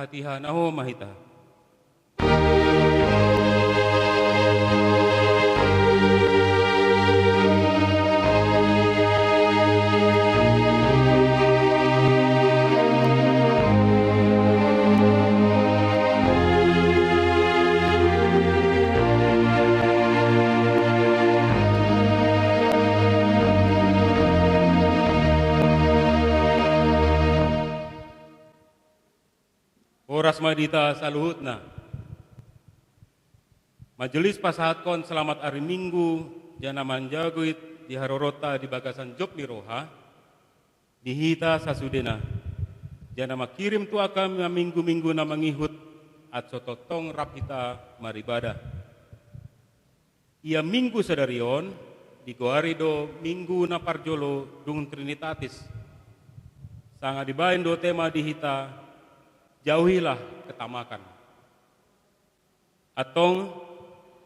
hatihan aho mahita. Oras madita saluhutna. Majelis pasahatkon selamat hari Minggu jana manjaguit di harorota di bagasan Jog Miroha dihita sasudena jana makirim tu akam minggu-minggu na mangihut at sototong rapita maribada. Ia minggu sadarion di goarido minggu na parjolo dung Trinitatis. Sanga dibain do tema dihita jauhilah ketamakan. Atong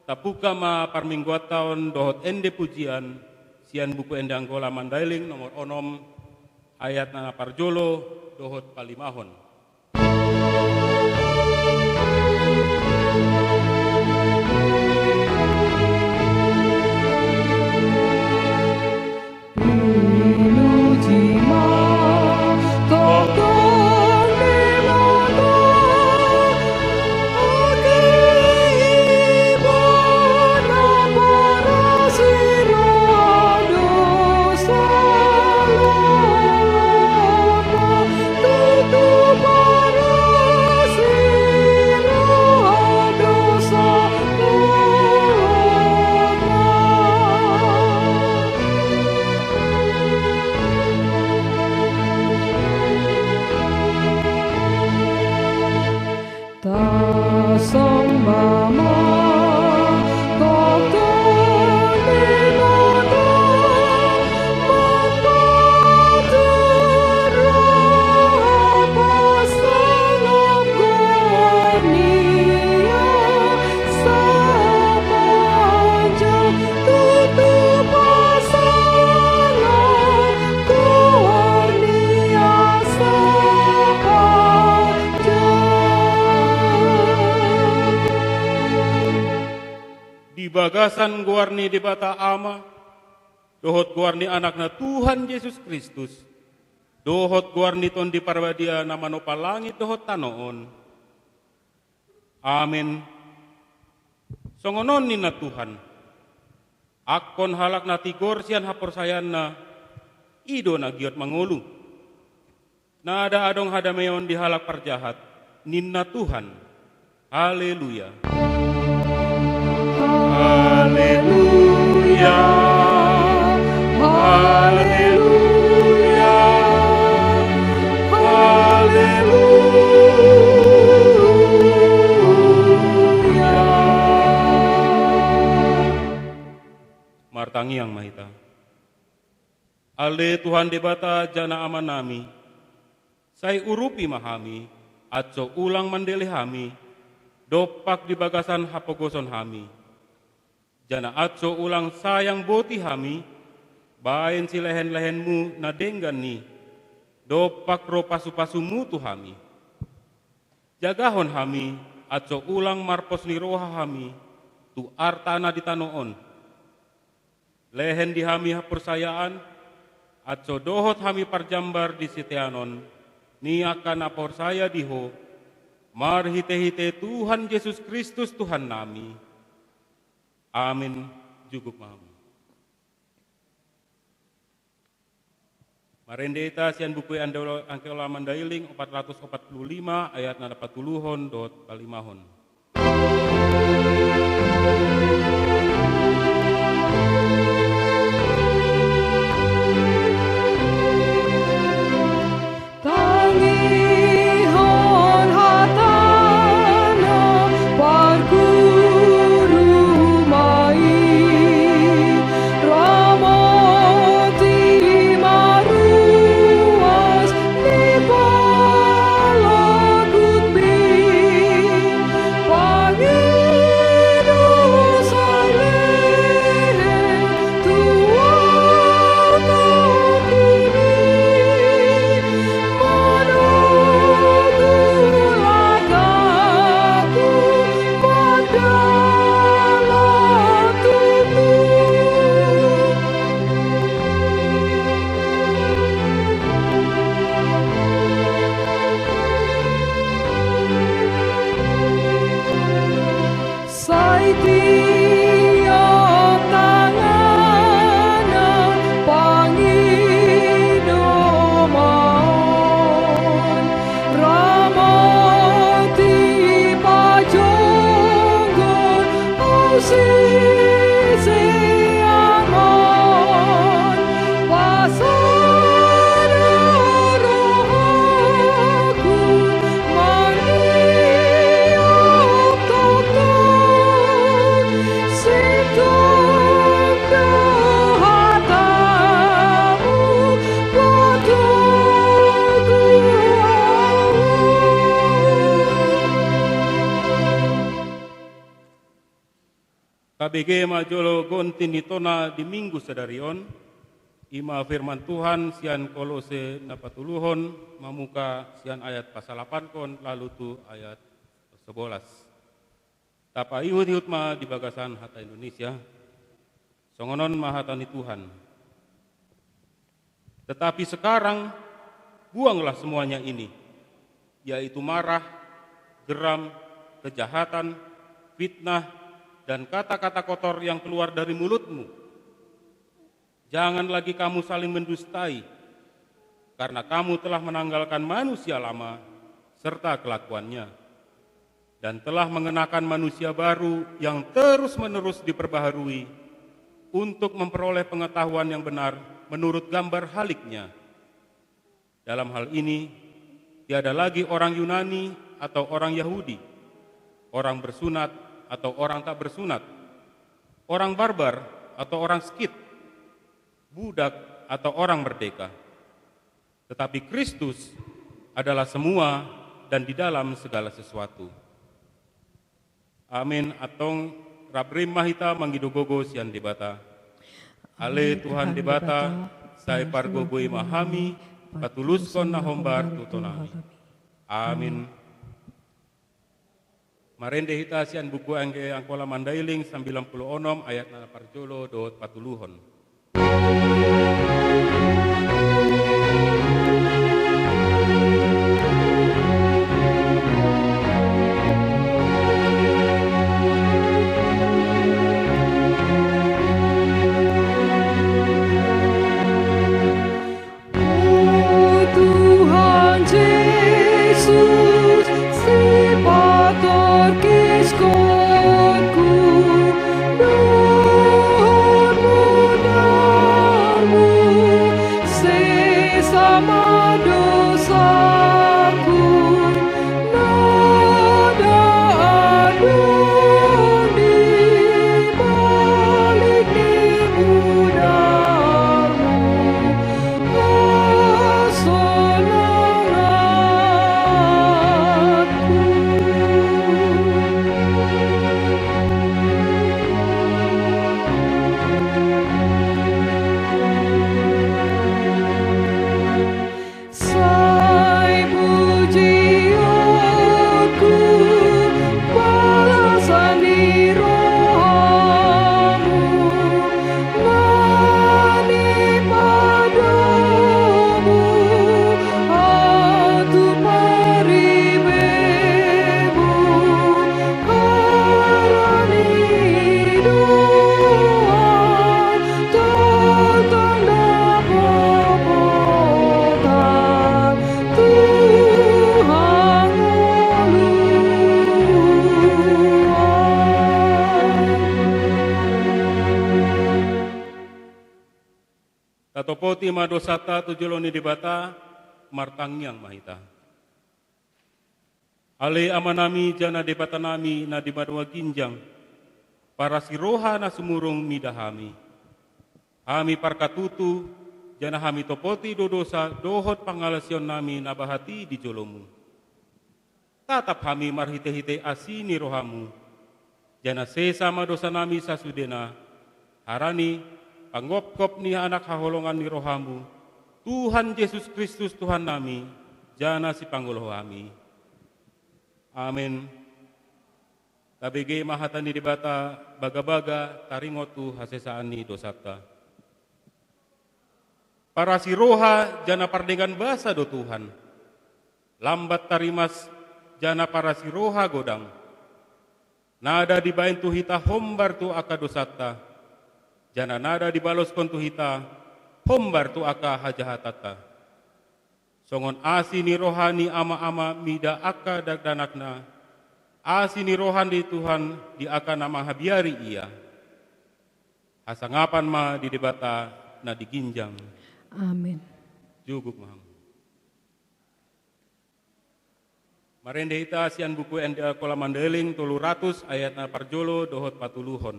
tapuka ma parmingguat tahun dohot ende pujian sian buku ende Anggola Mandailing nomor onom ayat nana parjolo dohot palimahon. Bagasan guarni di bata ama, dohot guarni anakna Tuhan Yesus Kristus, dohot guarni ton di parwadia nama nopa langit dohot tanoon. Amin. Songonon ni na Tuhan, akon halak na tigor sian hapor sayan na, ido na giot mangulu. Nada adong hadameon di halak parjahat, ninna Tuhan. Haleluya. Haleluya, haleluya, haleluya. Martangi yang mahita. Ale Tuhan debata jana aman nami, sai urupi mahami, atso ulang mandele hami, dopak di bagasan hapogoson hami. Jana atso ulang sayang boti hami, bain si lehen-lehenmu na denggan ni, dopak ro pasu-pasumu tu hami. Jagahon hami, atso ulang marpos ni roha hami, tu artana di tanoon. Lehen di hami hapursayaan, atso dohot hami parjambar di sitianon, ni akan apor saya diho, marhite-hite Tuhan Yesus Kristus Tuhan nami. Amin. Cukup mahami. Marendeta sian buku Anggola Mandailing 445 ayat 40 dot kalimahon. Panginoon KBG majolo gontin ditona di minggu sedarion, ima firman Tuhan sian Kolose napatuluhon mamuka sian ayat pasal 8 kon lalu tu ayat 11. Tapa ihut ma di bagasan hata Indonesia, songonon mahatani Tuhan. Tetapi sekarang buanglah semuanya ini, yaitu marah, geram, kejahatan, fitnah, dan kata-kata kotor yang keluar dari mulutmu. Jangan lagi kamu saling mendustai, karena kamu telah menanggalkan manusia lama serta kelakuannya, dan telah mengenakan manusia baru yang terus-menerus diperbaharui untuk memperoleh pengetahuan yang benar menurut gambar haliknya. Dalam hal ini, tiada lagi orang Yunani atau orang Yahudi, orang bersunat atau orang tak bersunat, orang barbar atau orang skit, budak atau orang merdeka. Tetapi Kristus adalah semua dan di dalam segala sesuatu. Amin. Atong rabrim mahita manggidogogo sian debata. Ale Tuhan debata, saya pargogoi mahami, patuluskon na hombar tutonami. Amin. Marende hita sian buku angge angkola mandailing 96 ayat na parjolo dot patuluhon. Tatopoti madosata tujoloni debata martangyang mahita. Ale amanami jana debata nami na di madwa ginjang, para siroha na sumurung midahami. Hami parkatutu jana hami topoti dodosa dohot pangalasyon nami na bahati di jolomu. Tatap hami marhite-hite asini rohamu, jana sesama dosa nami sasudena, harani panggop-gop ni anak haholongan ni rohamu, Tuhan Yesus Kristus Tuhan nami, jana si panggoloh kami. Amin. KBG mahatani debata baga-baga taringotu hasesaani dosata. Para siroha jana pardengan basa do Tuhan. Lambat tarimas jana para siroha godang. Nada dibain tu hita hombar tu aka dosata. Jana nada dibalos kon tu hita hombar tu aka hajahatata. Songon asini rohani ama-ama mida aka dagdanakna. Asini rohani Tuhan di aka nama habiari ia. Hasangapan ma di debata na diginjang. Amin. Juguk mahang. Marende hita sian buku enda kola mandeling 300 ayat na parjolo dohot patuluhon.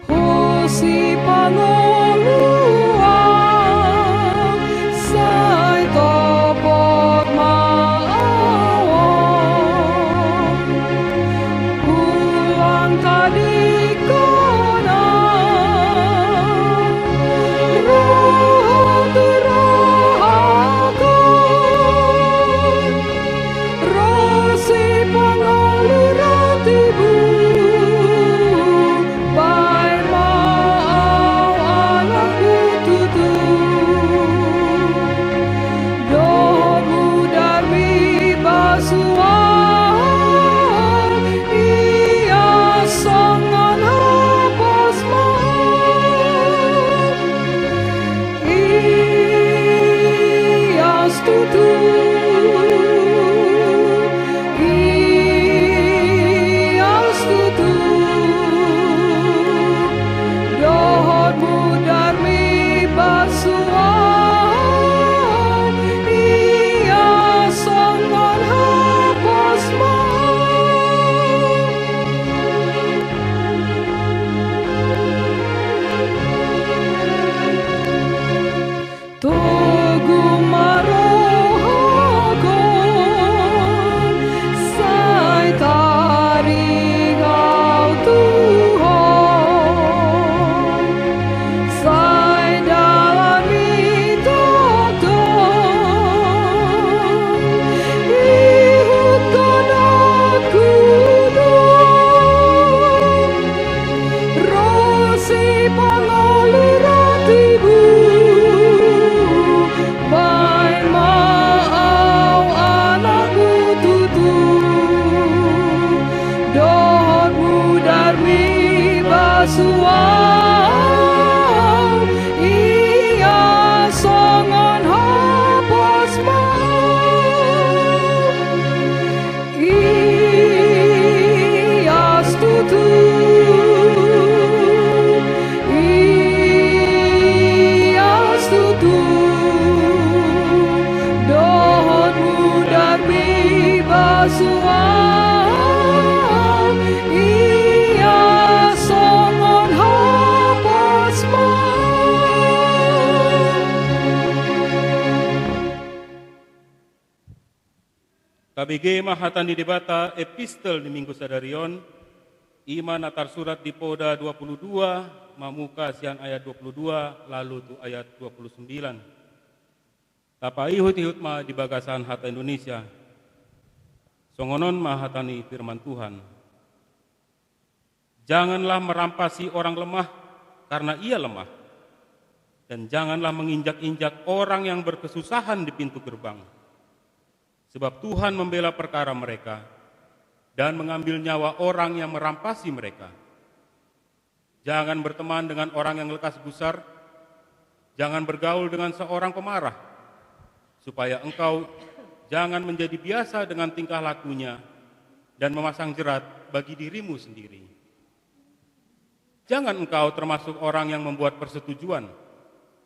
Hosi pangoluan basuang ia songon hapus ia setuju ia setuju dohonmu dan basuang ia songon hapus KBG mahatan di debata epistel di Minggu Sadarion, iman atar surat di Poda 22, mamuka sian ayat 22, lalu tu ayat 29. Tapa ihut-ihut ma di bagasan hata Indonesia, songonon mahatani firman Tuhan. Janganlah merampasi orang lemah karena ia lemah, dan janganlah menginjak-injak orang yang berkesusahan di pintu gerbang. Sebab Tuhan membela perkara mereka dan mengambil nyawa orang yang merampasi mereka. Jangan berteman dengan orang yang lekas gusar, jangan bergaul dengan seorang pemarah, supaya engkau jangan menjadi biasa dengan tingkah lakunya dan memasang jerat bagi dirimu sendiri. Jangan engkau termasuk orang yang membuat persetujuan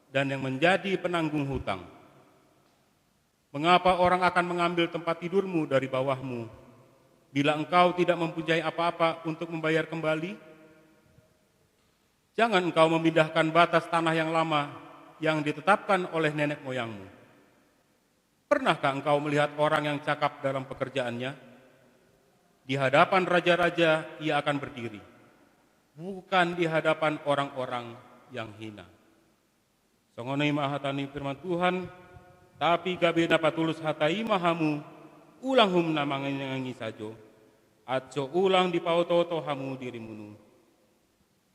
dan yang menjadi penanggung hutang. Mengapa orang akan mengambil tempat tidurmu dari bawahmu, bila engkau tidak mempunyai apa-apa untuk membayar kembali? Jangan engkau memindahkan batas tanah yang lama yang ditetapkan oleh nenek moyangmu. Pernahkah engkau melihat orang yang cakap dalam pekerjaannya? Di hadapan raja-raja ia akan berdiri, bukan di hadapan orang-orang yang hina. Songonai mahatani firman Tuhan, tapi gabe dapat tulus hatai mahamu, ulang hum namanganyangi sajo, aco ulang di pauto hamu dirimunu.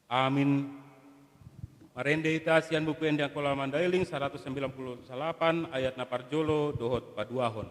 Amin. Marende itasian buku endang kola mandailing 198 ayat naparjolo dohot paduahon.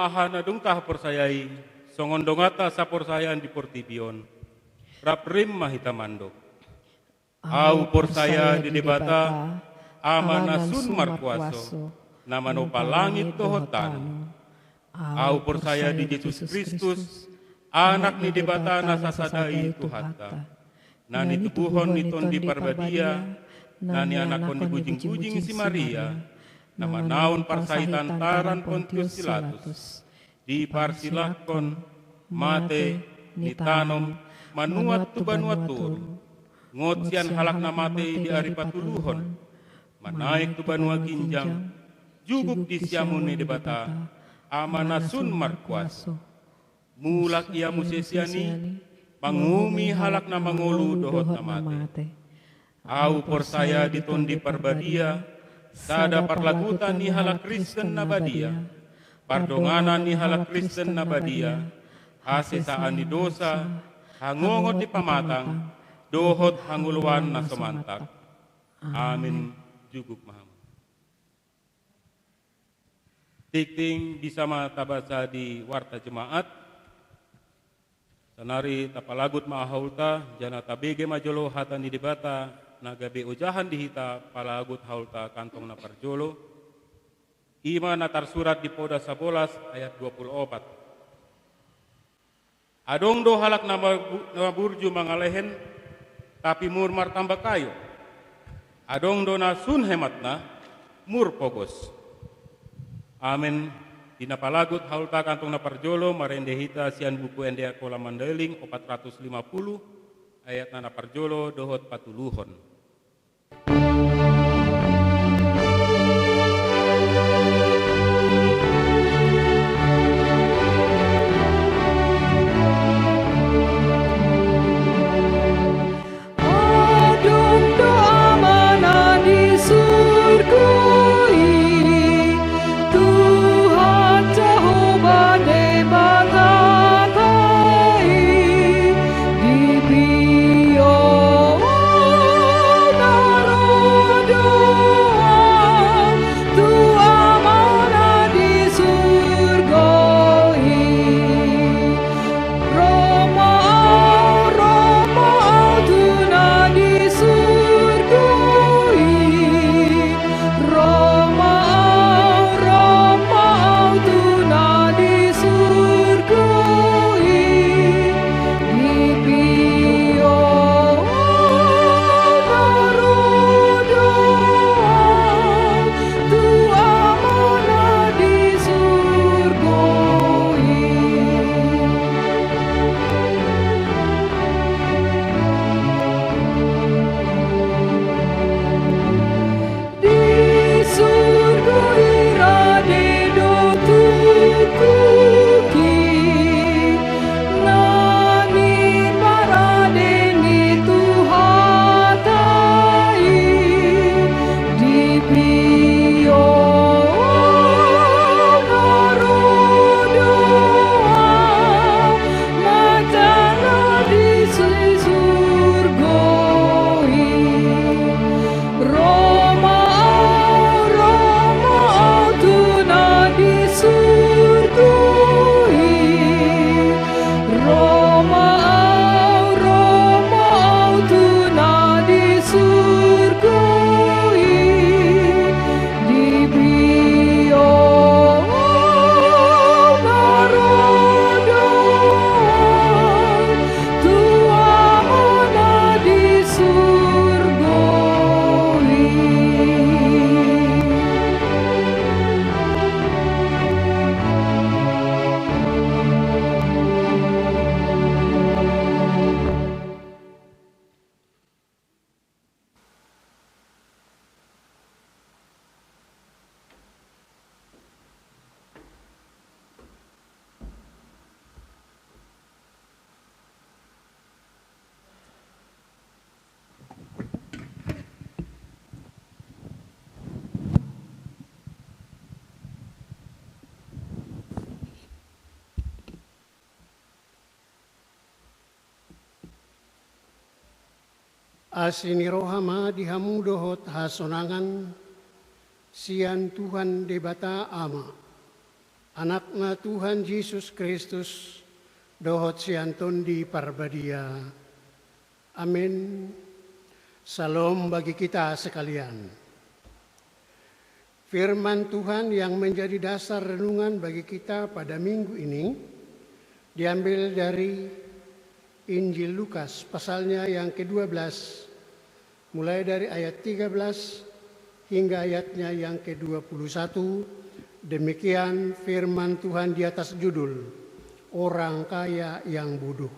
Ahana dungkah persayai, songon dongata sapor sayan di portibion, rap rim mahita mandok. Au porsaya di debata, amana sun markuaso, nama nopa langit tohotan. Au porsaya di Yesus Kristus, anak ni debata nasasadai Tuhata. nani tubuhon ni tondi parbadia, nani anakon di bujing-bujing si Maria, nama naon parsahitan taran Pontius Pilatus, diparsilakon, mate, nitanom, manuat tu banuatur, ngotsian halak na mate di ari patuluhon, manaik tu banua ginjang, juguk di siamune debata, amanasun markuas, mulak ia musesiani, pangumi halak na mangulu dohot na mate. Au persaya ditondi parbadia, sada parlagutan ni halak Kristen na badia, pardonganan ni halak Kristen na badia, hasesaan ni dosa, hangongot di pamatang, dohot hanguluan na semantak. Amin. Juguk maham. Tikting bisa matabasa di warta jemaat, sanari tapalagut maahulta, jana tabege majolo hatan di debata, nagabe ujahan dihita palagut haulta kantong na parjolo, ima natar surat di poda 11 ayat 24. Adong do halak nama burju mangalehen, tapi murmar tambah kayo. Adong do na sun hematna, mur pogos. Amin. Dina palagut haulta kantong na parjolo, marendehita sian buku endea kola mandeling 450, ayat na parjolo dohot patuluhon. Asini rohama dihamu dohot hasonangan, sian Tuhan debata ama. Anakna Tuhan Yesus Kristus, dohot sian tondi parbadia. Amin. Salam bagi kita sekalian. Firman Tuhan yang menjadi dasar renungan bagi kita pada minggu ini diambil dari Injil Lukas pasalnya yang ke-12, mulai dari ayat 13 hingga ayatnya yang ke-21. Demikian firman Tuhan di atas judul Orang Kaya yang Bodoh.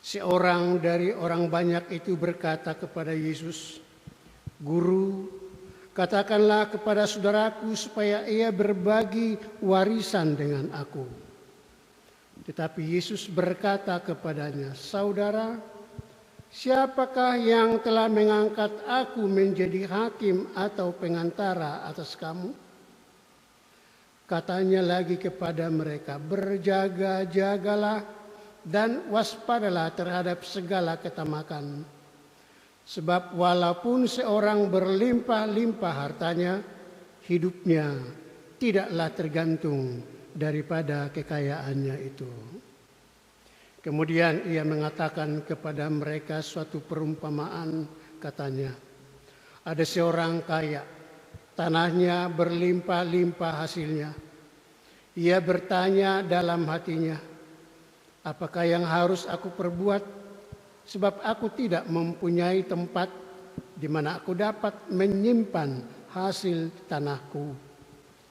Seorang dari orang banyak itu berkata kepada Yesus, "Guru, katakanlah kepada saudaraku supaya ia berbagi warisan dengan aku." Tetapi Yesus berkata kepadanya, "Saudara, siapakah yang telah mengangkat aku menjadi hakim atau pengantara atas kamu?" Katanya lagi kepada mereka, "Berjaga-jagalah dan waspadalah terhadap segala ketamakan. Sebab walaupun seorang berlimpah-limpah hartanya, hidupnya tidaklah tergantung daripada kekayaannya itu." Kemudian ia mengatakan kepada mereka suatu perumpamaan, katanya, "Ada seorang kaya, tanahnya berlimpah-limpah hasilnya. Ia bertanya dalam hatinya, 'Apakah yang harus aku perbuat? Sebab aku tidak mempunyai tempat di mana aku dapat menyimpan hasil tanahku.'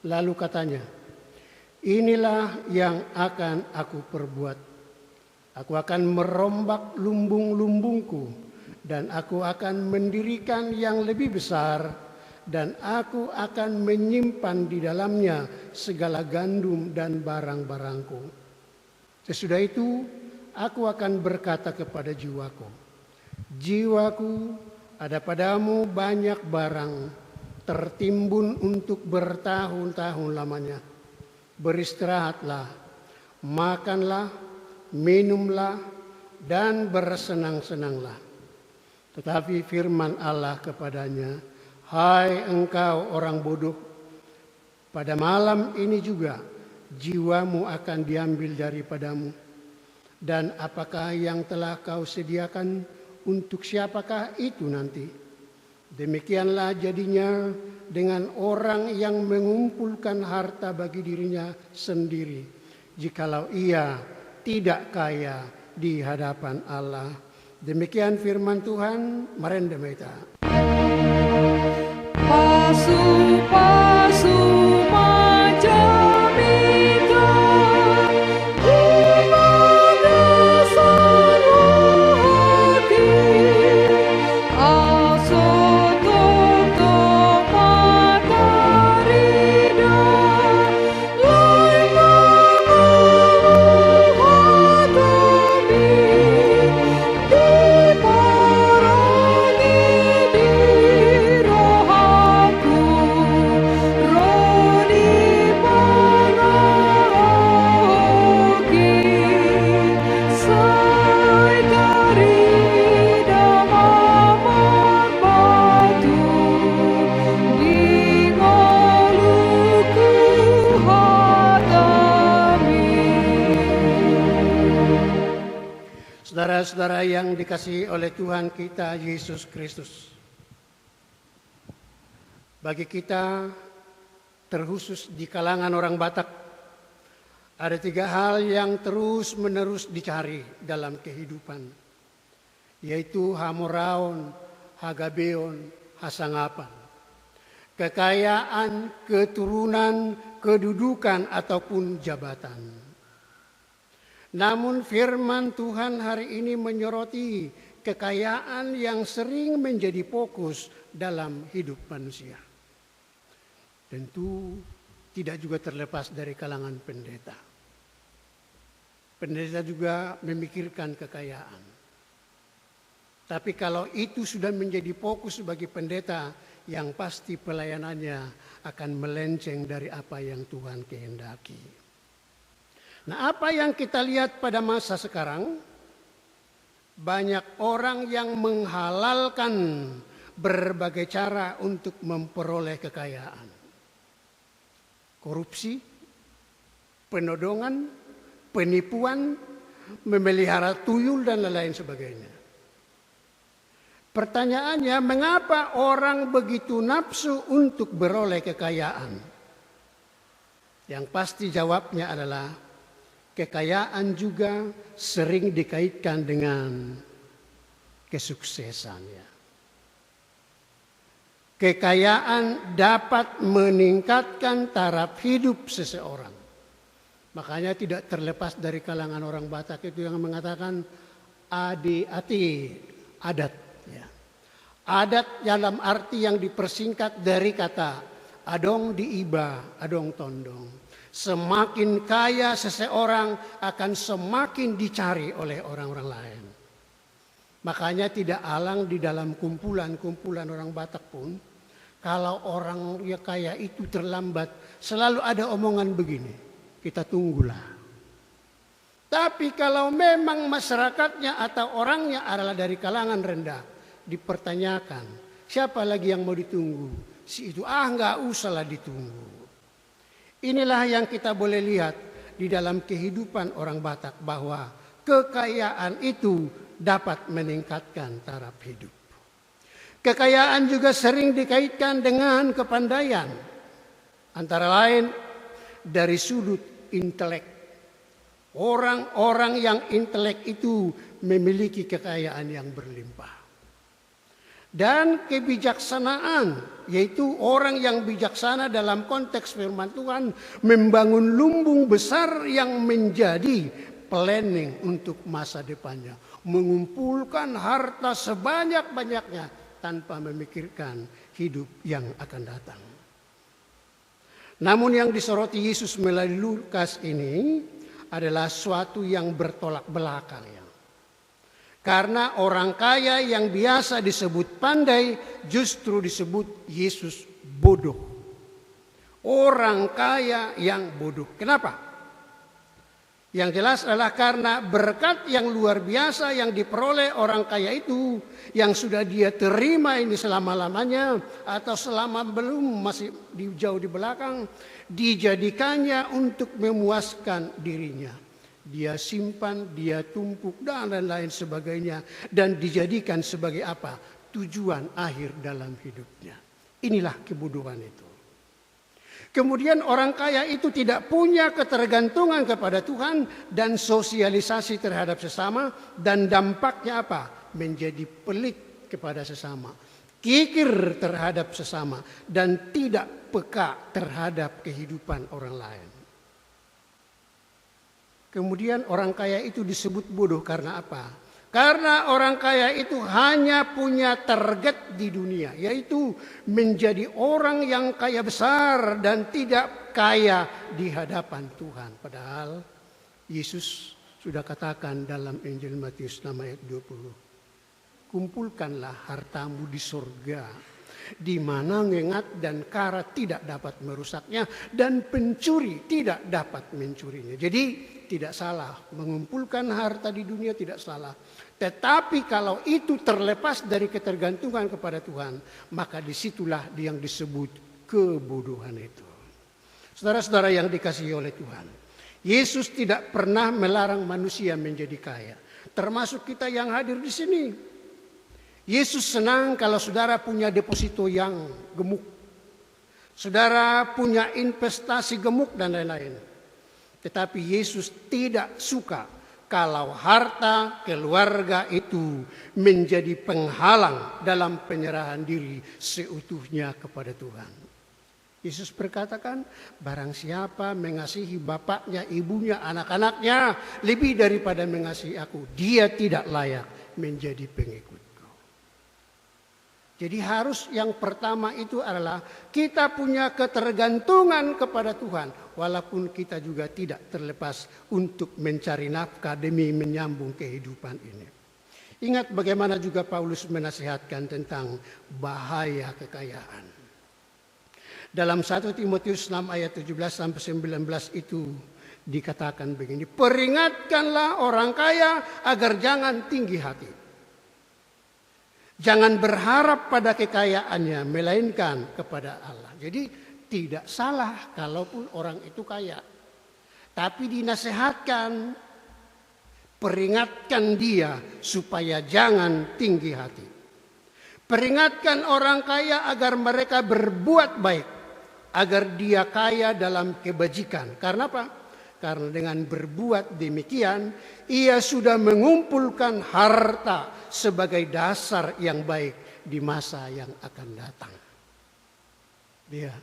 Lalu katanya, 'Inilah yang akan aku perbuat. Aku akan merombak lumbung-lumbungku dan aku akan mendirikan yang lebih besar dan aku akan menyimpan di dalamnya segala gandum dan barang-barangku. Sesudah itu aku akan berkata kepada jiwaku, jiwaku, ada padamu banyak barang tertimbun untuk bertahun-tahun lamanya. Beristirahatlah, makanlah, minumlah, dan bersenang-senanglah.' Tetapi firman Allah kepadanya, 'Hai engkau orang bodoh, pada malam ini juga jiwamu akan diambil daripadamu. Dan apakah yang telah kau sediakan, untuk siapakah itu nanti?' Demikianlah jadinya dengan orang yang mengumpulkan harta bagi dirinya sendiri, jikalau ia tidak kaya di hadapan Allah." Demikian firman Tuhan. Marenda Meta. Pasu-pasu macam itu di barisan hati, asotok matahari dan lai menguhatami, diperangi di roh aku, roni pangaoki, sai dari damamar batu, di ngoluku hatami. Saudara-saudara yang dikasihi oleh Tuhan kita Yesus Kristus, bagi kita terkhusus di kalangan orang Batak, ada 3 hal yang terus-menerus dicari dalam kehidupan, yaitu hamoraon, hagabeon, hasangapan. Kekayaan, keturunan, kedudukan, ataupun jabatan. Namun firman Tuhan hari ini menyoroti kekayaan yang sering menjadi fokus dalam hidup manusia. Tentu tidak juga terlepas dari kalangan pendeta. Pendeta juga memikirkan kekayaan. Tapi kalau itu sudah menjadi fokus bagi pendeta, yang pasti pelayanannya akan melenceng dari apa yang Tuhan kehendaki. Nah, apa yang kita lihat pada masa sekarang, banyak orang yang menghalalkan berbagai cara untuk memperoleh kekayaan. Korupsi, penodongan, penipuan, memelihara tuyul, dan lain-lain sebagainya. Pertanyaannya, mengapa orang begitu nafsu untuk beroleh kekayaan? Yang pasti jawabnya adalah Kekayaan juga sering dikaitkan dengan kesuksesan, ya. Kekayaan dapat meningkatkan taraf hidup seseorang. Makanya tidak terlepas dari kalangan orang Batak itu yang mengatakan adi-ati, adat. Ya. Adat dalam arti yang dipersingkat dari kata adong diiba, adong tondong. Semakin kaya seseorang akan semakin dicari oleh orang-orang lain. Makanya tidak alang di dalam kumpulan-kumpulan orang Batak pun, kalau orang yang kaya itu terlambat, selalu ada omongan begini, kita tunggulah. Tapi kalau memang masyarakatnya atau orangnya adalah dari kalangan rendah, dipertanyakan, siapa lagi yang mau ditunggu? Si itu, nggak usahlah ditunggu. Inilah yang kita boleh lihat di dalam kehidupan orang Batak, bahwa kekayaan itu dapat meningkatkan taraf hidup. Kekayaan juga sering dikaitkan dengan kepandaian. Antara lain dari sudut intelek. Orang-orang yang intelek itu memiliki kekayaan yang berlimpah. Dan kebijaksanaan, yaitu orang yang bijaksana dalam konteks firman Tuhan membangun lumbung besar yang menjadi planning untuk masa depannya. Mengumpulkan harta sebanyak-banyaknya tanpa memikirkan hidup yang akan datang. Namun yang disoroti Yesus melalui Lukas ini adalah suatu yang bertolak belakang. Ya. Karena orang kaya yang biasa disebut pandai justru disebut Yesus bodoh. Orang kaya yang bodoh. Kenapa? Yang jelas adalah karena berkat yang luar biasa yang diperoleh orang kaya itu, yang sudah dia terima ini selama-lamanya atau selama belum masih jauh di belakang, dijadikannya untuk memuaskan dirinya. Dia simpan, dia tumpuk dan lain-lain sebagainya, dan dijadikan sebagai apa? Tujuan akhir dalam hidupnya. Inilah kebodohan itu. Kemudian orang kaya itu tidak punya ketergantungan kepada Tuhan dan sosialisasi terhadap sesama, dan dampaknya apa? Menjadi pelit kepada sesama, kikir terhadap sesama, dan tidak peka terhadap kehidupan orang lain. Kemudian orang kaya itu disebut bodoh karena apa? Karena orang kaya itu hanya punya target di dunia, yaitu menjadi orang yang kaya besar dan tidak kaya di hadapan Tuhan. Padahal Yesus sudah katakan dalam Injil Matius 6 ayat 20. Kumpulkanlah hartamu di surga, di mana ngengat dan karat tidak dapat merusaknya, dan pencuri tidak dapat mencurinya. Jadi tidak salah mengumpulkan harta di dunia, tidak salah. Tetapi kalau itu terlepas dari ketergantungan kepada Tuhan, maka disitulah yang disebut kebodohan itu. Saudara-saudara yang dikasihi oleh Tuhan, Yesus tidak pernah melarang manusia menjadi kaya, termasuk kita yang hadir di sini. Yesus senang kalau saudara punya deposito yang gemuk, saudara punya investasi gemuk dan lain-lain. Tetapi Yesus tidak suka kalau harta keluarga itu menjadi penghalang dalam penyerahan diri seutuhnya kepada Tuhan. Yesus berkatakan, barang siapa mengasihi bapaknya, ibunya, anak-anaknya lebih daripada mengasihi aku, dia tidak layak menjadi pengikutku. Jadi harus yang pertama itu adalah kita punya ketergantungan kepada Tuhan. Walaupun kita juga tidak terlepas untuk mencari nafkah demi menyambung kehidupan ini. Ingat bagaimana juga Paulus menasihatkan tentang bahaya kekayaan. Dalam 1 Timotius 6 ayat 17-19 itu dikatakan begini. Peringatkanlah orang kaya agar jangan tinggi hati. Jangan berharap pada kekayaannya, melainkan kepada Allah. Jadi tidak salah kalaupun orang itu kaya. Tapi dinasehatkan, peringatkan dia supaya jangan tinggi hati. Peringatkan orang kaya agar mereka berbuat baik, agar dia kaya dalam kebajikan. Karena apa? Karena dengan berbuat demikian, ia sudah mengumpulkan harta sebagai dasar yang baik di masa yang akan datang. Ya.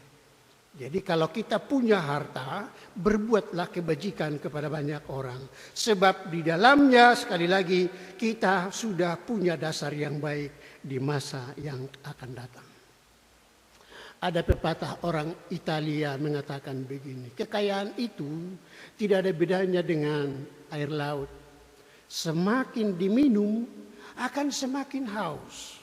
Jadi kalau kita punya harta, berbuatlah kebajikan kepada banyak orang. Sebab di dalamnya sekali lagi kita sudah punya dasar yang baik di masa yang akan datang. Ada pepatah orang Italia mengatakan begini, kekayaan itu tidak ada bedanya dengan air laut. Semakin diminum akan semakin haus.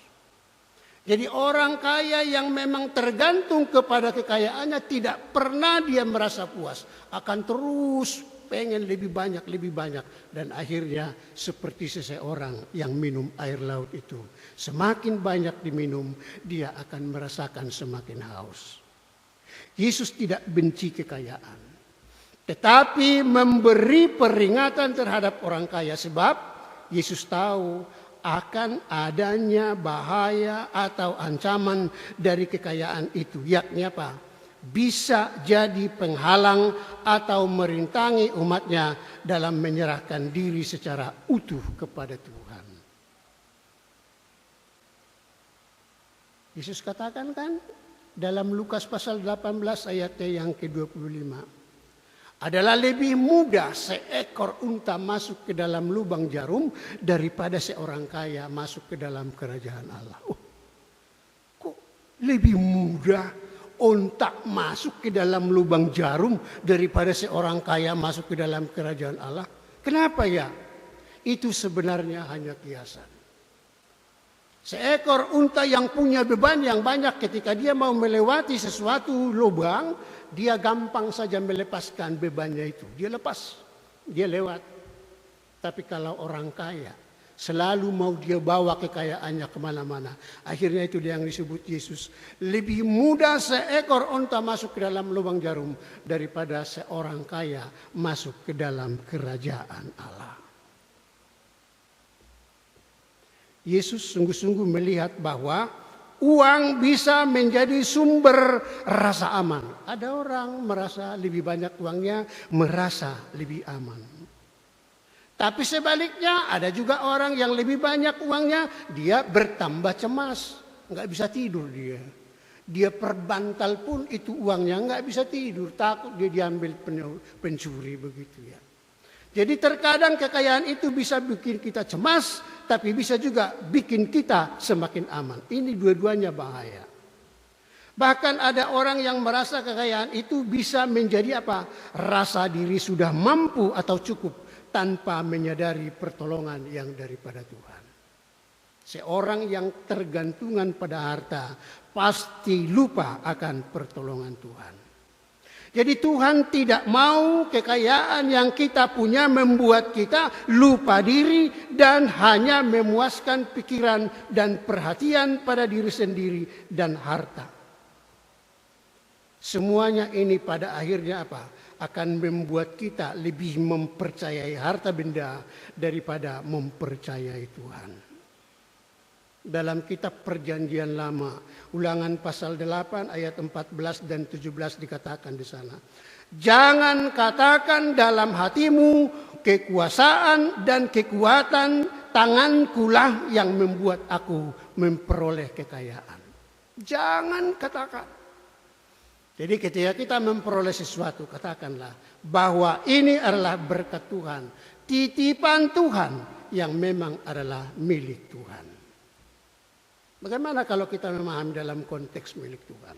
Jadi orang kaya yang memang tergantung kepada kekayaannya tidak pernah dia merasa puas. Akan terus pengen lebih banyak. Dan akhirnya seperti seseorang yang minum air laut itu. Semakin banyak diminum, dia akan merasakan semakin haus. Yesus tidak benci kekayaan. Tetapi memberi peringatan terhadap orang kaya. Sebab Yesus tahu akan adanya bahaya atau ancaman dari kekayaan itu. Yakni apa? Bisa jadi penghalang atau merintangi umatnya dalam menyerahkan diri secara utuh kepada Tuhan. Yesus katakan kan dalam Lukas pasal 18 ayatnya yang ke-25. Adalah lebih mudah seekor unta masuk ke dalam lubang jarum daripada seorang kaya masuk ke dalam kerajaan Allah. Oh, kok lebih mudah unta masuk ke dalam lubang jarum daripada seorang kaya masuk ke dalam kerajaan Allah? Kenapa ya? Itu sebenarnya hanya kiasan. Seekor unta yang punya beban yang banyak ketika dia mau melewati sesuatu lubang, dia gampang saja melepaskan bebannya itu. Dia lepas, dia lewat. Tapi kalau orang kaya, selalu mau dia bawa kekayaannya kemana-mana. Akhirnya itu yang disebut Yesus. Lebih mudah seekor unta masuk ke dalam lubang jarum daripada seorang kaya masuk ke dalam kerajaan Allah. Yesus sungguh-sungguh melihat bahwa uang bisa menjadi sumber rasa aman. Ada orang merasa lebih banyak uangnya, merasa lebih aman. Tapi sebaliknya ada juga orang yang lebih banyak uangnya, dia bertambah cemas. Nggak bisa tidur dia. Dia perbantal pun itu uangnya nggak bisa tidur. Takut dia diambil pencuri begitu ya. Jadi terkadang kekayaan itu bisa bikin kita cemas, tapi bisa juga bikin kita semakin aman. Ini dua-duanya bahaya. Bahkan ada orang yang merasa kekayaan itu bisa menjadi apa? Rasa diri sudah mampu atau cukup tanpa menyadari pertolongan yang daripada Tuhan. Seorang yang tergantungan pada harta pasti lupa akan pertolongan Tuhan. Jadi Tuhan tidak mau kekayaan yang kita punya membuat kita lupa diri dan hanya memuaskan pikiran dan perhatian pada diri sendiri dan harta. Semuanya ini pada akhirnya apa? Akan membuat kita lebih mempercayai harta benda daripada mempercayai Tuhan. Dalam kitab Perjanjian Lama, Ulangan pasal 8 ayat 14 dan 17 dikatakan di sana. Jangan katakan dalam hatimu kekuasaan dan kekuatan tangankulah yang membuat aku memperoleh kekayaan. Jangan katakan. Jadi ketika kita memperoleh sesuatu, katakanlah bahwa ini adalah berkat Tuhan, titipan Tuhan yang memang adalah milik Tuhan. Bagaimana kalau kita memahami dalam konteks milik Tuhan?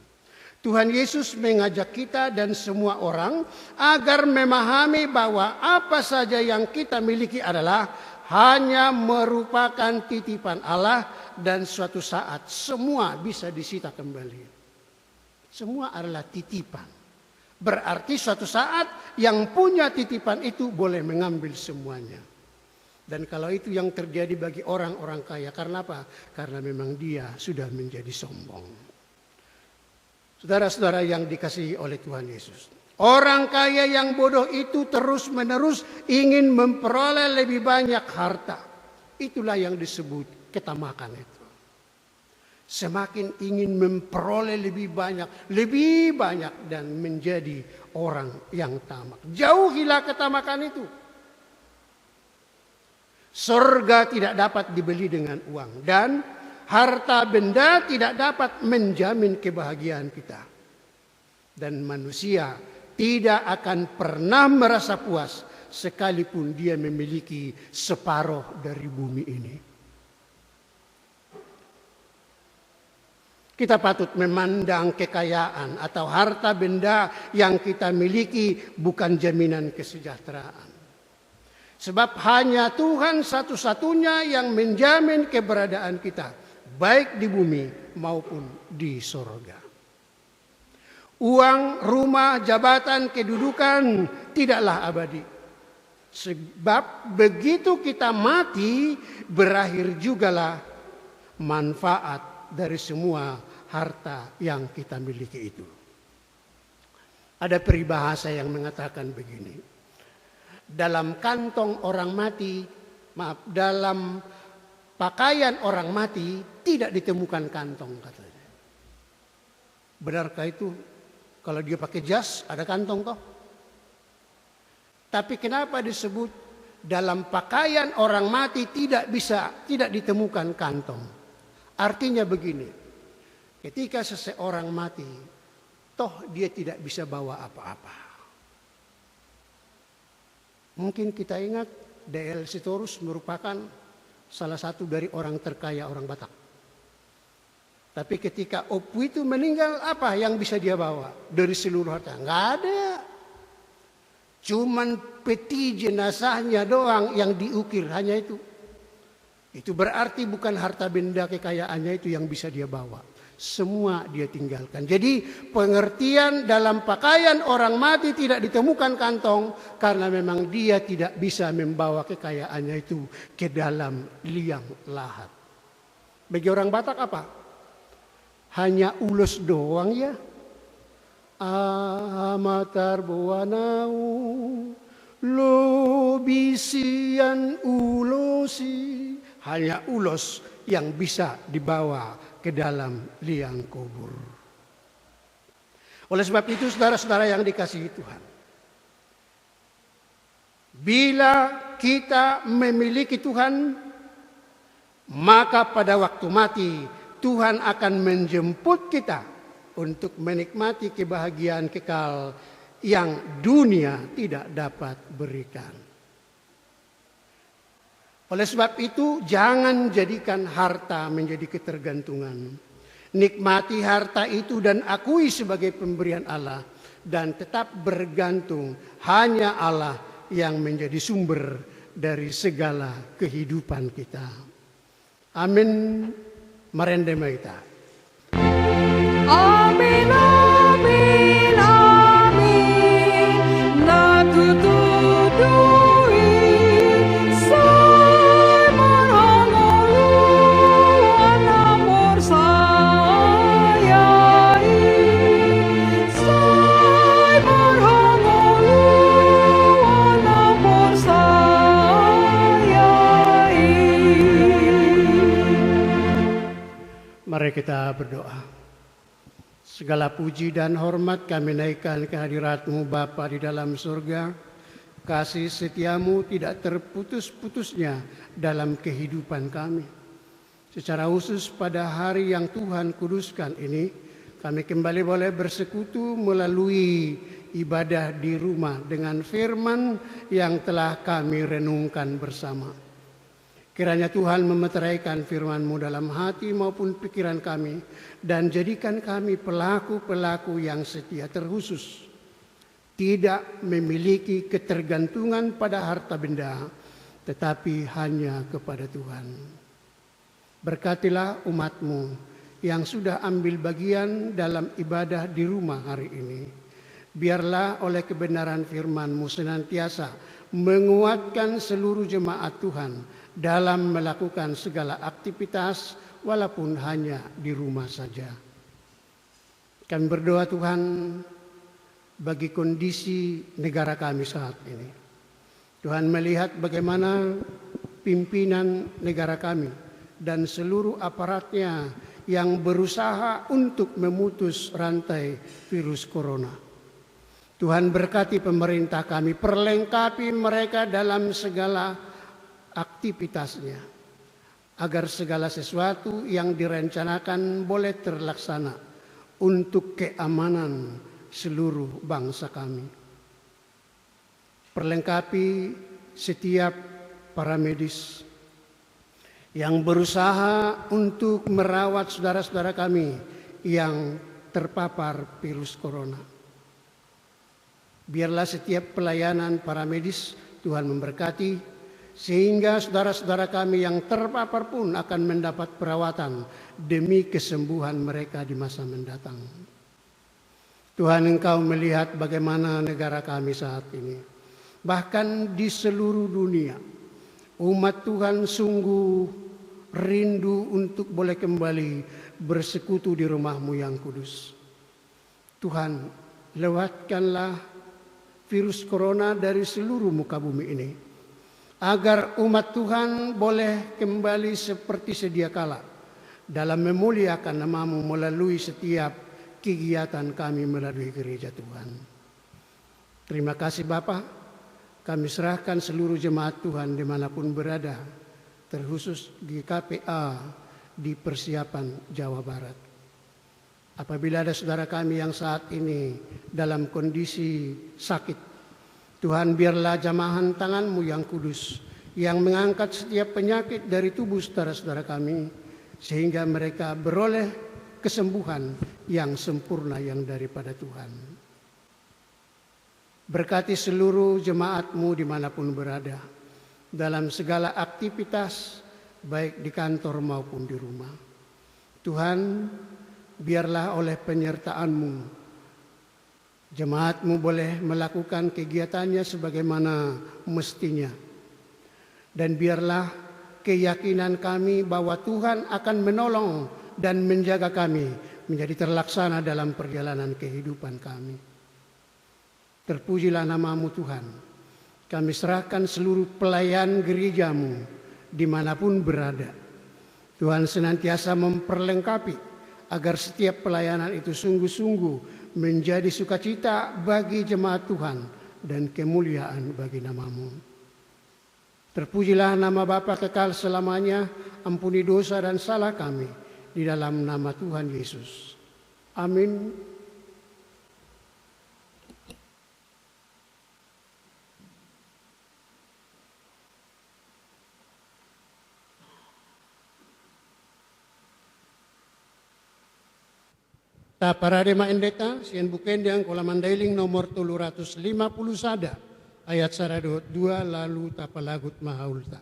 Tuhan Yesus mengajak kita dan semua orang agar memahami bahwa apa saja yang kita miliki adalah hanya merupakan titipan Allah dan suatu saat semua bisa disita kembali. Semua adalah titipan. Berarti suatu saat yang punya titipan itu boleh mengambil semuanya. Dan kalau itu yang terjadi bagi orang-orang kaya, karena apa? Karena memang dia sudah menjadi sombong. Saudara-saudara yang dikasihi oleh Tuhan Yesus. Orang kaya yang bodoh itu terus-menerus ingin memperoleh lebih banyak harta. Itulah yang disebut ketamakan itu. semakin ingin memperoleh lebih banyak dan menjadi orang yang tamak. Jauhilah ketamakan itu. Surga tidak dapat dibeli dengan uang dan harta benda tidak dapat menjamin kebahagiaan kita. Dan manusia tidak akan pernah merasa puas sekalipun dia memiliki separuh dari bumi ini. Kita patut memandang kekayaan atau harta benda yang kita miliki bukan jaminan kesejahteraan. Sebab hanya Tuhan satu-satunya yang menjamin keberadaan kita, baik di bumi maupun di sorga. Uang, rumah, jabatan, kedudukan tidaklah abadi. Sebab begitu kita mati, berakhir jugalah manfaat dari semua harta yang kita miliki itu. Ada peribahasa yang mengatakan begini. Dalam kantong orang mati, dalam pakaian orang mati tidak ditemukan kantong, katanya. Benarkah itu? Kalau dia pakai jas ada kantong toh? Tapi kenapa disebut dalam pakaian orang mati tidak ditemukan kantong? Artinya begini, ketika seseorang mati, toh dia tidak bisa bawa apa-apa. Mungkin kita ingat D.L. Sitorus merupakan salah satu dari orang terkaya orang Batak. Tapi ketika Opu itu meninggal, apa yang bisa dia bawa dari seluruh harta? Nggak ada. Cuman peti jenazahnya doang yang diukir, hanya itu. Itu berarti bukan harta benda kekayaannya itu yang bisa dia bawa. Semua dia tinggalkan. Jadi pengertian dalam pakaian orang mati tidak ditemukan kantong karena memang dia tidak bisa membawa kekayaannya itu ke dalam liang lahat. Bagi orang Batak apa? Hanya ulos doang ya. Amatar buanau lobisian ulosi. Hanya ulos yang bisa dibawa ke dalam liang kubur. Oleh sebab itu saudara-saudara yang dikasihi Tuhan, bila kita memiliki Tuhan, maka pada waktu mati Tuhan akan menjemput kita untuk menikmati kebahagiaan kekal yang dunia tidak dapat berikan. Oleh sebab itu, jangan jadikan harta menjadi ketergantungan. Nikmati harta itu dan akui sebagai pemberian Allah. Dan tetap bergantung hanya Allah yang menjadi sumber dari segala kehidupan kita. Amin. Marende maita. Amin, amin, amin. Natutudui say manangolu anamor sayai. Say manangolu anamor sayai. Mari kita berdoa. Segala puji dan hormat kami naikkan ke hadirat-Mu Bapa di dalam surga. Kasih setiamu tidak terputus-putusnya dalam kehidupan kami. Secara khusus pada hari yang Tuhan kuduskan ini, kami kembali boleh bersekutu melalui ibadah di rumah dengan firman yang telah kami renungkan bersama. Kiranya Tuhan memeteraikan firman-Mu dalam hati maupun pikiran kami dan jadikan kami pelaku-pelaku yang setia, terkhusus tidak memiliki ketergantungan pada harta benda tetapi hanya kepada Tuhan. Berkatilah umat-Mu yang sudah ambil bagian dalam ibadah di rumah hari ini. Biarlah oleh kebenaran firman-Mu senantiasa menguatkan seluruh jemaat Tuhan dalam melakukan segala aktivitas walaupun hanya di rumah saja. Kami berdoa Tuhan bagi kondisi negara kami saat ini. Tuhan melihat bagaimana pimpinan negara kami dan seluruh aparatnya yang berusaha untuk memutus rantai virus corona. Tuhan berkati pemerintah kami, perlengkapi mereka dalam segala aktivitasnya, agar segala sesuatu yang direncanakan boleh terlaksana untuk keamanan seluruh bangsa kami. Perlengkapi setiap para medis yang berusaha untuk merawat saudara-saudara kami yang terpapar virus corona. Biarlah setiap pelayanan para medis Tuhan memberkati, sehingga saudara-saudara kami yang terpapar pun akan mendapat perawatan demi kesembuhan mereka di masa mendatang. Tuhan, Engkau melihat bagaimana negara kami saat ini. Bahkan di seluruh dunia, umat Tuhan sungguh rindu untuk boleh kembali bersekutu di rumah-Mu yang kudus. Tuhan, lewatkanlah virus corona dari seluruh muka bumi ini, agar umat Tuhan boleh kembali seperti sedia kala dalam memuliakan nama-Mu melalui setiap kegiatan kami melalui gereja Tuhan. Terima kasih Bapa, kami serahkan seluruh jemaat Tuhan dimanapun berada, terkhusus di KPA di Persiapan Jawa Barat. Apabila ada saudara kami yang saat ini dalam kondisi sakit, Tuhan, biarlah jamahan tangan-Mu yang kudus yang mengangkat setiap penyakit dari tubuh saudara-saudara kami, sehingga mereka beroleh kesembuhan yang sempurna yang daripada Tuhan. Berkati seluruh jemaat-Mu dimanapun berada, dalam segala aktivitas, baik di kantor maupun di rumah. Tuhan, biarlah oleh penyertaan-Mu, jemaat-Mu boleh melakukan kegiatannya sebagaimana mestinya. Dan biarlah keyakinan kami bahwa Tuhan akan menolong dan menjaga kami menjadi terlaksana dalam perjalanan kehidupan kami. Terpujilah nama-Mu Tuhan. Kami serahkan seluruh pelayan gereja-Mu dimanapun berada. Tuhan senantiasa memperlengkapi agar setiap pelayanan itu sungguh-sungguh menjadi sukacita bagi jemaat Tuhan dan kemuliaan bagi nama-Mu. Terpujilah nama Bapa kekal selamanya, ampuni dosa dan salah kami di dalam nama Tuhan Yesus. Amin. Ta paradema endeta sien bukendang kola mandailing nomor 350 sada ayat 102 lalu tapalagut mahaulta.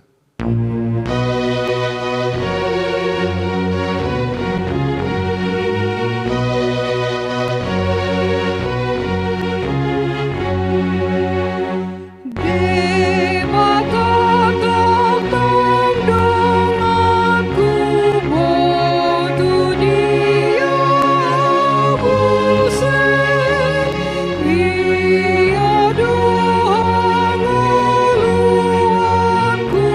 Ia doa nguluanku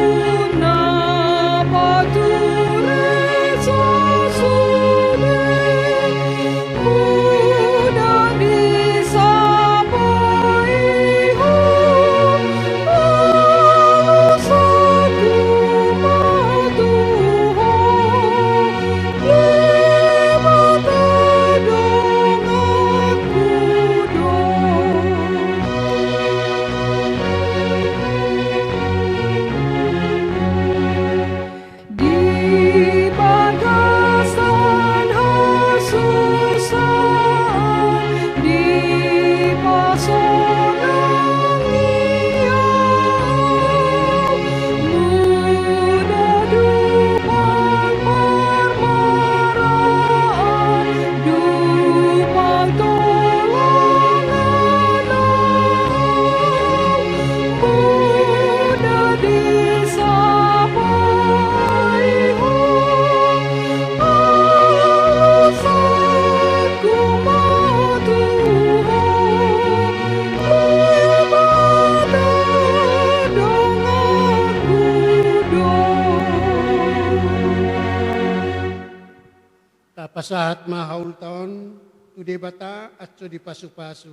Pasahat mahaul taon, tu di bata atso di pasu-pasu,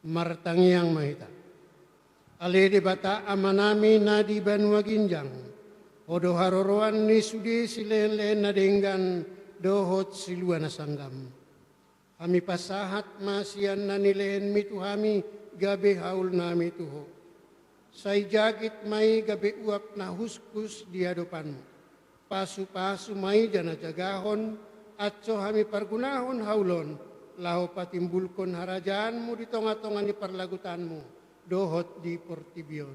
martangiang mahita. Ale di bata amanami na di Banua Ginjang, odo haroroan ni sudi silen-len na denggan dohot silua na sanggam. Kami pasahat masian na nilen mitu kami gabe haul nami tuho. Say jagit may gabe uap na huskus di hadapanmu. Pasu-pasu may jana jagahon, atso kami pargunahon haulon, laho patimbulkon harajaanmu di tonga-tonga ni parlagutanmu, dohot di portibion.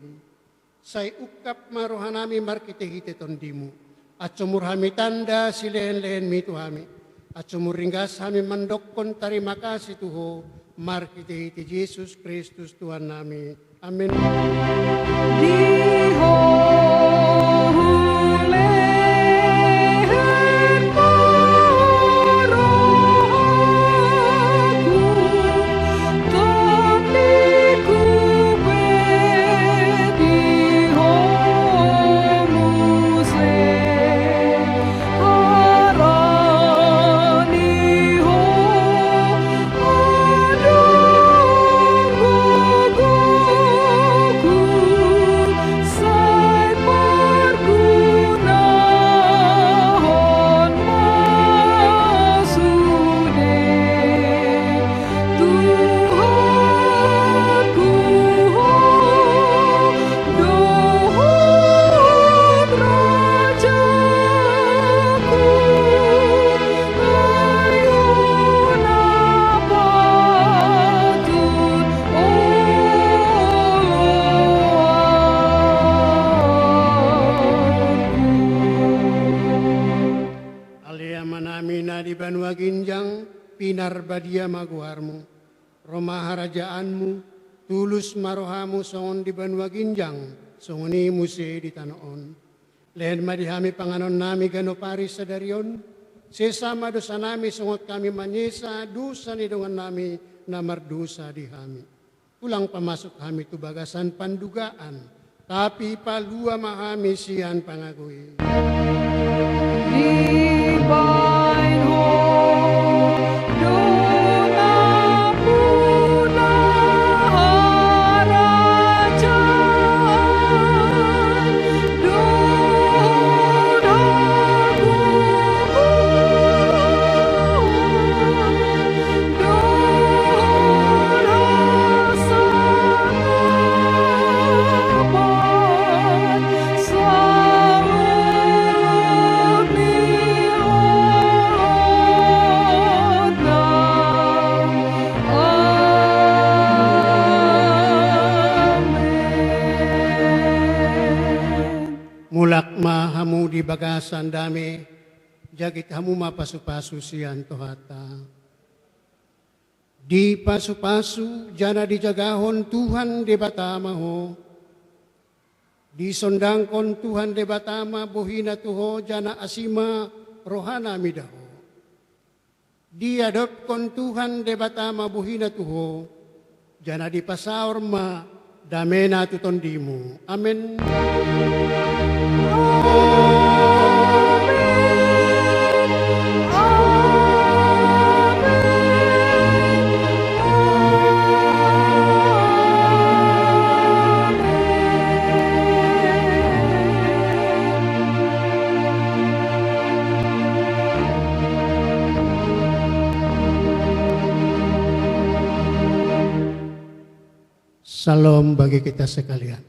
Say ukap marohanami markite-hite tondimu, atso murhami tanda silen-len mitu kami, atso muringgas kami mandokkon tarima kasih tuho, markite-hite Yesus Kristus Tuhan nami. Amin. Di Banua Ginjang, pinarbadia maguharmu, Roma harajaanmu, tulus marohamu songon di Banua Ginjang, songoni muse di tanoon. Lehen madihami panganon nami gano paris sadarion, sesama dosa nami songot kami manyesa, dosa ni dongan nami na mardosa di hami. Ulang pamasok kami tu bagasan pandugaan, tapi palua mahami sian pangagui. Divine hope, dona puna harajan, dona gugup, dona sanabat, sahut ni Mulak mahamu di bagasan dami, jagit hamu mapasu-pasu sian tohata. Di pasu-pasu jana dijagahon Tuhan de batama ho. Di sondangkon Tuhan de batama bohina tuho jana asima rohana midaho. Di adopkon Tuhan de batama bohina tuho jana di pasaor ma damena tutondimu. Amin. Salam bagi kita sekalian.